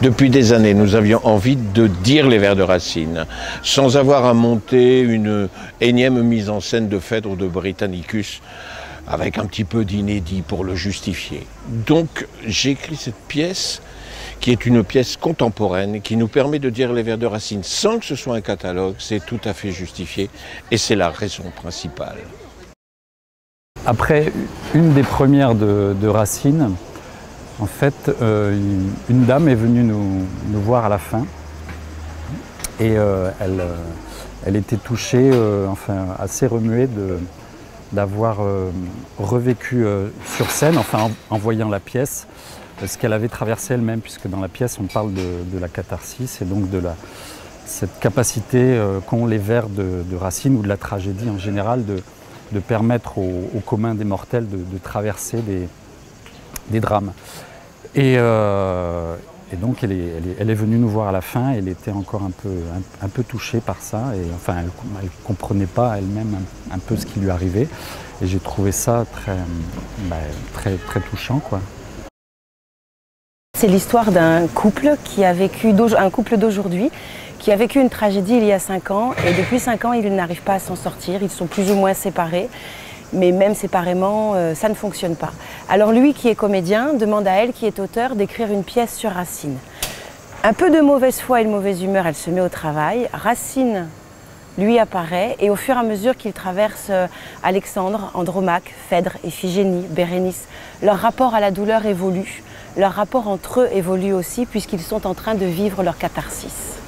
Depuis des années, nous avions envie de dire les vers de Racine, sans avoir à monter une énième mise en scène de Phèdre ou de Britannicus, avec un petit peu d'inédit pour le justifier. Donc j'ai écrit cette pièce, qui est une pièce contemporaine, qui nous permet de dire les vers de Racine sans que ce soit un catalogue, c'est tout à fait justifié, et c'est la raison principale. Après une des premières de Racine, en fait, une dame est venue nous voir à la fin et elle était touchée, enfin assez remuée d'avoir revécu sur scène, enfin en voyant la pièce, ce qu'elle avait traversé elle-même, puisque dans la pièce on parle de la catharsis et donc de cette capacité qu'ont les vers de Racine ou de la tragédie en général de permettre au commun des mortels de traverser des drames. Et donc elle est venue nous voir à la fin, elle était encore un peu touchée par ça, et enfin elle ne comprenait pas elle-même un peu ce qui lui arrivait, et j'ai trouvé ça très touchant, quoi. C'est l'histoire d'un couple qui a vécu, un couple d'aujourd'hui, qui a vécu une tragédie il y a 5 ans, et depuis 5 ans ils n'arrivent pas à s'en sortir, ils sont plus ou moins séparés. Mais même séparément, ça ne fonctionne pas. Alors lui, qui est comédien, demande à elle, qui est auteur, d'écrire une pièce sur Racine. Un peu de mauvaise foi et de mauvaise humeur, elle se met au travail. Racine, lui, apparaît, et au fur et à mesure qu'il traverse Alexandre, Andromaque, Phèdre, Iphigénie, Bérénice, leur rapport à la douleur évolue. Leur rapport entre eux évolue aussi, puisqu'ils sont en train de vivre leur catharsis.